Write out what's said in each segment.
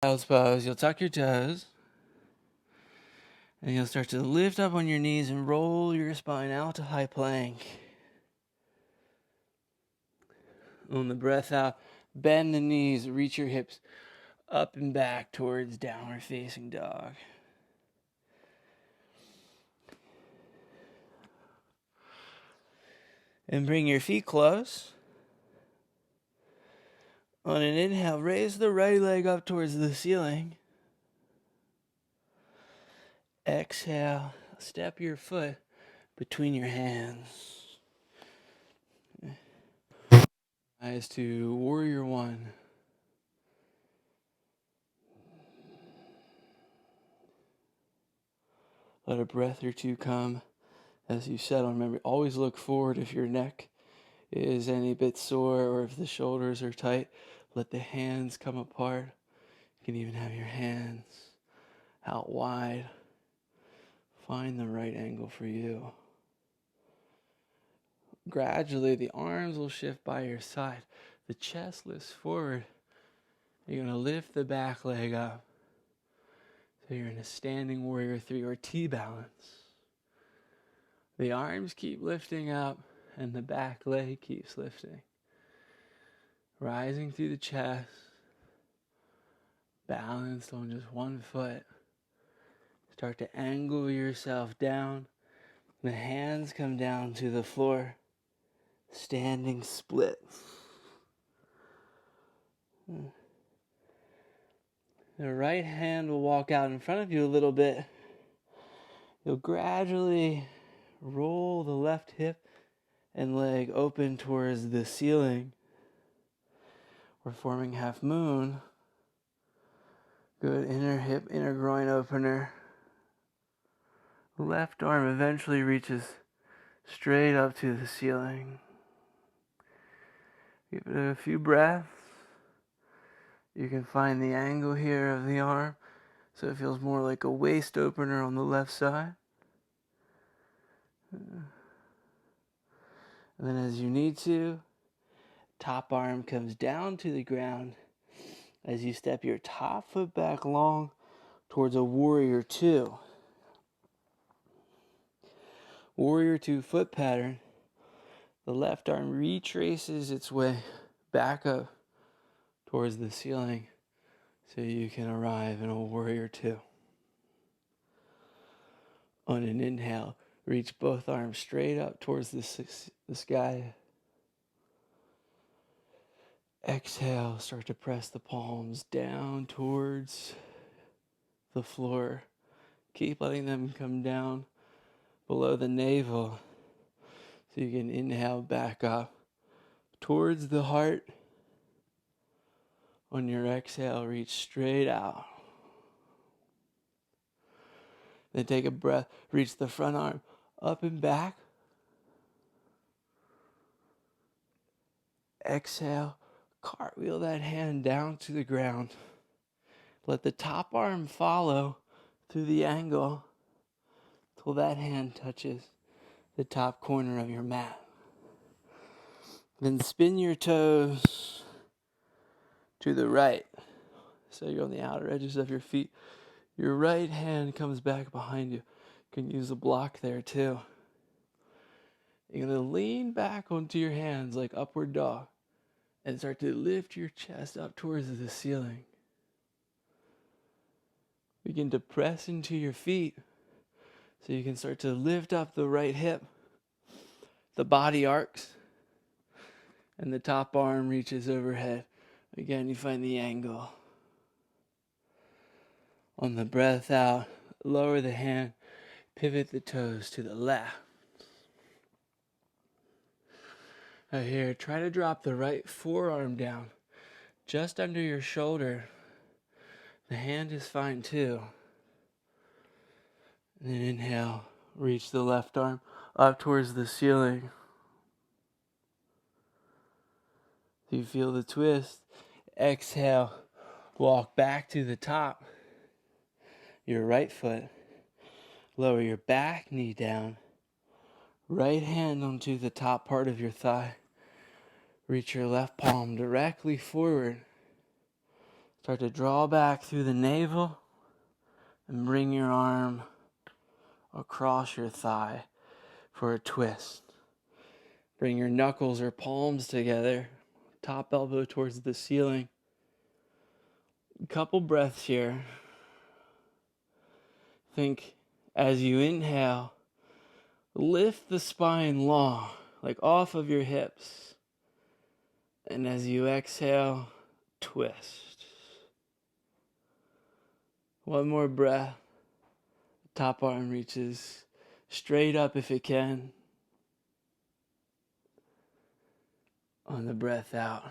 Child's pose. You'll tuck your toes. And you'll start to lift up on your knees and roll your spine out to high plank. On the breath out, bend the knees, reach your hips up and back towards downward facing dog. And bring your feet close. On an inhale, raise the right leg up towards the ceiling. Exhale, step your foot between your hands. Rise to warrior one. Let a breath or two come as you settle. Remember, always look forward if your neck is any bit sore or if the shoulders are tight. Let the hands come apart. You can even have your hands out wide. Find the right angle for you. Gradually, the arms will shift by your side. The chest lifts forward. You're going to lift the back leg up. So you're in a standing warrior 3 or T balance. The arms keep lifting up and the back leg keeps lifting. Rising through the chest. Balanced on just one foot. Start to angle yourself down. The hands come down to the floor. Standing split. The right hand will walk out in front of you a little bit. You'll gradually roll the left hip and leg open towards the ceiling. We're forming half moon. Good inner hip, inner groin opener. Left arm eventually reaches straight up to the ceiling. Give it a few breaths. You can find the angle here of the arm so it feels more like a waist opener on the left side. And then as you need to, top arm comes down to the ground as you step your top foot back long towards a warrior 2. Warrior 2 foot pattern. The left arm retraces its way back up towards the ceiling so you can arrive in a warrior 2. On an inhale, reach both arms straight up towards the sky. Exhale, start to press the palms down towards the floor. Keep letting them come down below the navel so you can inhale back up towards the heart. On your exhale, reach straight out. Then take a breath, reach the front arm up and back. Exhale, cartwheel that hand down to the ground. Let the top arm follow through the angle till that hand touches the top corner of your mat. Then spin your toes to the right. So you're on the outer edges of your feet. Your right hand comes back behind you. You can use a block there too. You're going to lean back onto your hands like upward dog and start to lift your chest up towards the ceiling. Begin to press into your feet so you can start to lift up the right hip. The body arcs and the top arm reaches overhead. Again, you find the angle. On the breath out, lower the hand, pivot the toes to the left. Now here, try to drop the right forearm down, just under your shoulder. The hand is fine too. And then inhale, reach the left arm up towards the ceiling. You feel the twist. Exhale, walk back to the top. Your right foot. Lower your back knee down. Right hand onto the top part of your thigh. Reach your left palm directly forward. Start to draw back through the navel and bring your arm across your thigh for a twist. Bring your knuckles or palms together, top elbow towards the ceiling. A couple breaths here. Think as you inhale, lift the spine long, like off of your hips. And as you exhale, twist. One more breath. Top arm reaches straight up if it can. On the breath out,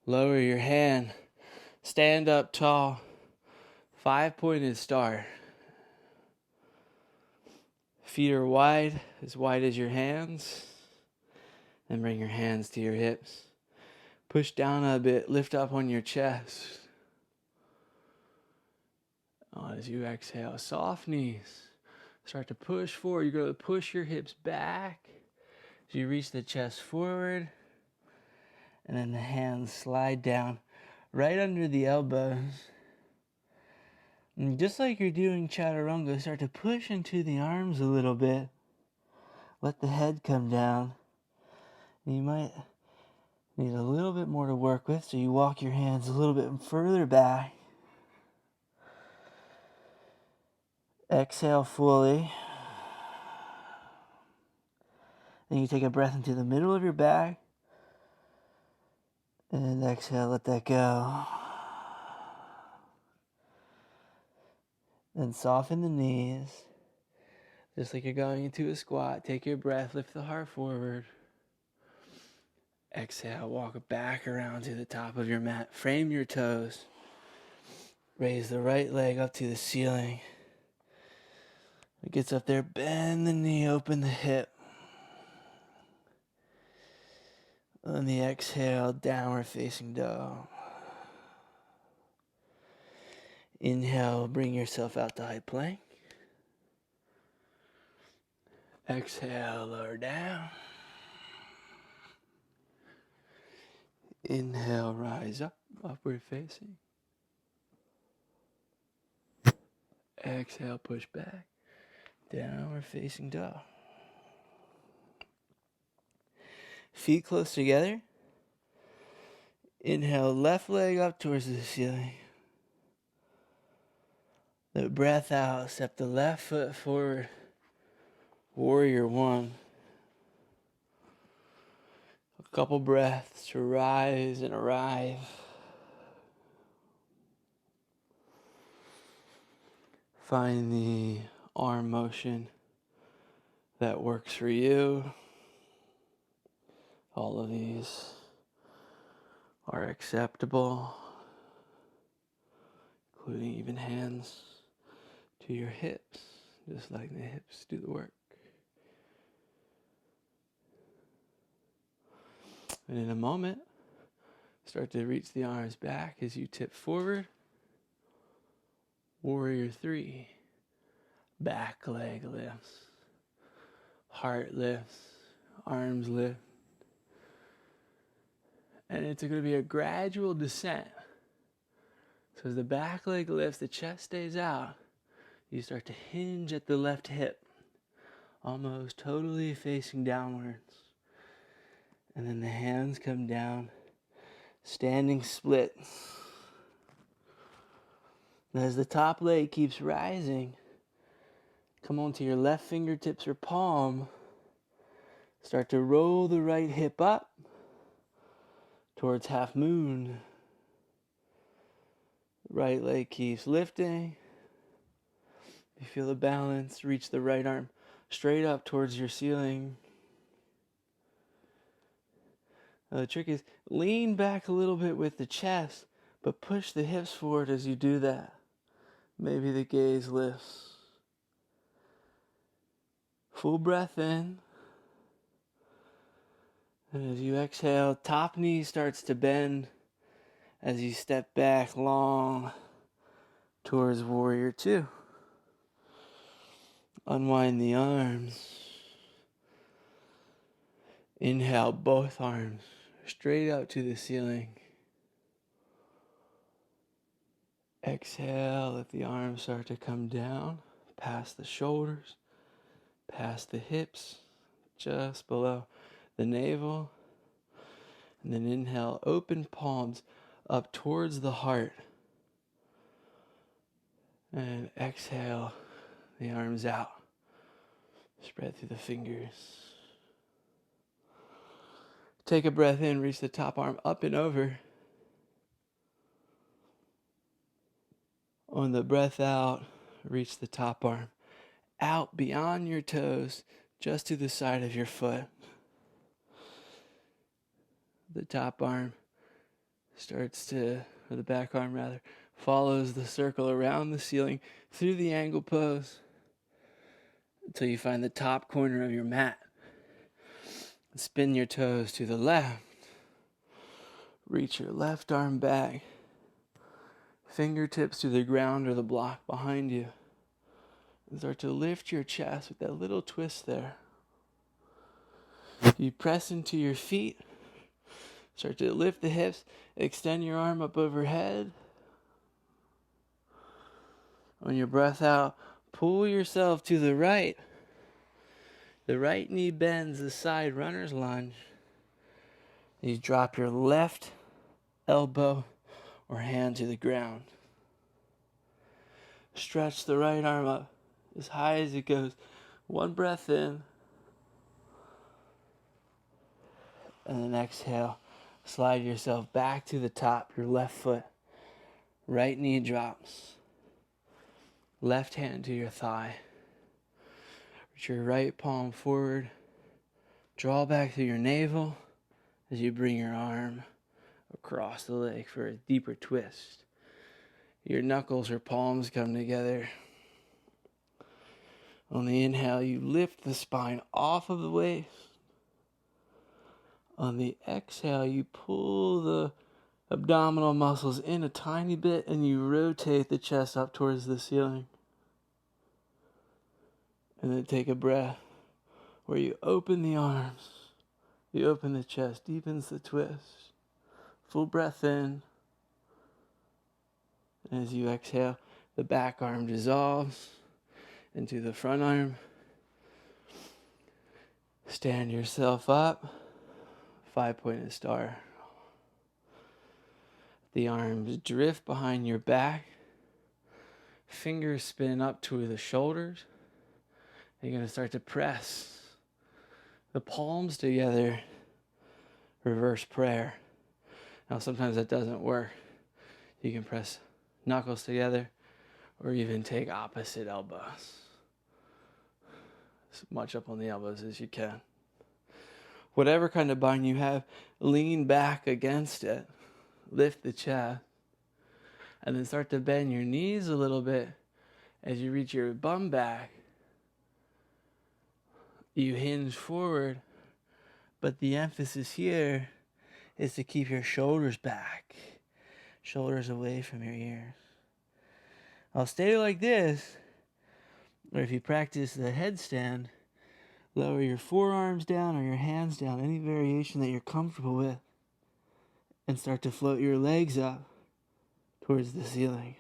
lower your hand, stand up tall, 5-pointed star. Feet are wide as your hands. Then bring your hands to your hips. Push down a bit, lift up on your chest. As you exhale, soft knees. Start to push forward. You're going to push your hips back as you reach the chest forward. And then the hands slide down right under the elbows. And just like you're doing chaturanga, start to push into the arms a little bit. Let the head come down. And you might need a little bit more to work with, so you walk your hands a little bit further back. Exhale fully. Then you take a breath into the middle of your back. And exhale, let that go. Then soften the knees. Just like you're going into a squat. Take your breath, lift the heart forward. Exhale, walk back around to the top of your mat. Frame your toes. Raise the right leg up to the ceiling. It gets up there, bend the knee, open the hip. On the exhale, downward facing dog. Inhale, bring yourself out to high plank. Exhale, lower down. Inhale, rise up, upward facing. Exhale, push back, downward facing dog. Feet close together. Inhale, left leg up towards the ceiling. The breath out, step the left foot forward. Warrior one. A couple breaths to rise and arrive. Find the arm motion that works for you. All of these are acceptable, including even hands to your hips, just like the hips do the work. And in a moment, start to reach the arms back as you tip forward. Warrior three. Back leg lifts. Heart lifts. Arms lift. And it's going to be a gradual descent. So as the back leg lifts, the chest stays out. You start to hinge at the left hip, almost totally facing downwards. And then the hands come down, standing split. And as the top leg keeps rising, come onto your left fingertips or palm. Start to roll the right hip up towards half moon. Right leg keeps lifting. You feel the balance. Reach the right arm straight up towards your ceiling. Now the trick is lean back a little bit with the chest, but push the hips forward as you do that. Maybe the gaze lifts. Full breath in. And as you exhale, top knee starts to bend as you step back long towards warrior two. Unwind the arms. Inhale both arms straight up to the ceiling. Exhale, let the arms start to come down, past the shoulders, past the hips, just below the navel. And then inhale, open palms up towards the heart. And exhale, the arms out. Spread through the fingers. Take a breath in, reach the top arm up and over. On the breath out, reach the top arm out beyond your toes, just to the side of your foot. The top arm or the back arm rather, follows the circle around the ceiling through the angle pose until you find the top corner of your mat. Spin your toes to the left. Reach your left arm back. Fingertips to the ground or the block behind you. And start to lift your chest with that little twist there. You press into your feet. Start to lift the hips. Extend your arm up overhead. On your breath out, pull yourself to the right. The right knee bends the side runner's lunge. You drop your left elbow or hand to the ground. Stretch the right arm up as high as it goes. One breath in. And then exhale. Slide yourself back to the top, your left foot. Right knee drops. Left hand to your thigh. Reach your right palm forward. Draw back through your navel as you bring your arm across the leg for a deeper twist. Your knuckles or palms come together. On the inhale, you lift the spine off of the waist. On the exhale, you pull the abdominal muscles in a tiny bit and you rotate the chest up towards the ceiling. And then take a breath where you open the arms, you open the chest, deepens the twist. Full breath in. And as you exhale, the back arm dissolves into the front arm. Stand yourself up, 5-pointed star. The arms drift behind your back. Fingers spin up to the shoulders. You're going to start to press the palms together. Reverse prayer. Now sometimes that doesn't work. You can press knuckles together or even take opposite elbows. As much up on the elbows as you can. Whatever kind of bind you have, lean back against it. Lift the chest. And then start to bend your knees a little bit as you reach your bum back. You hinge forward, but the emphasis here is to keep your shoulders back. Shoulders away from your ears. I'll stay like this, or if you practice the headstand, lower your forearms down or your hands down, any variation that you're comfortable with, and start to float your legs up towards the ceiling.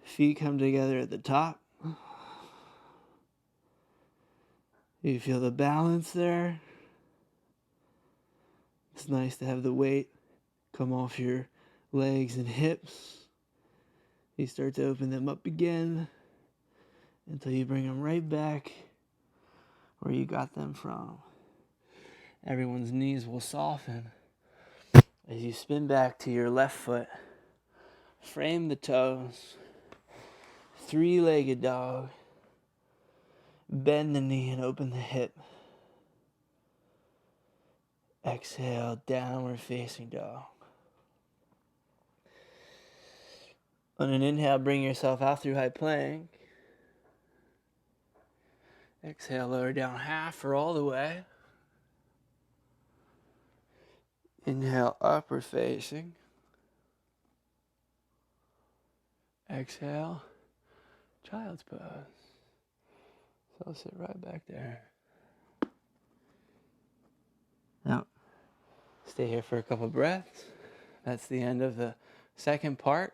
Feet come together at the top. You feel the balance there. It's nice to have the weight come off your legs and hips. You start to open them up again until you bring them right back where you got them from. Everyone's knees will soften as you spin back to your left foot. Frame the toes. 3-legged dog. Bend the knee and open the hip. Exhale, downward facing dog. On an inhale, bring yourself out through high plank. Exhale, lower down half or all the way. Inhale, upward facing. Exhale, child's pose. So I'll sit right back there. Now, stay here for a couple breaths. That's the end of the Second part,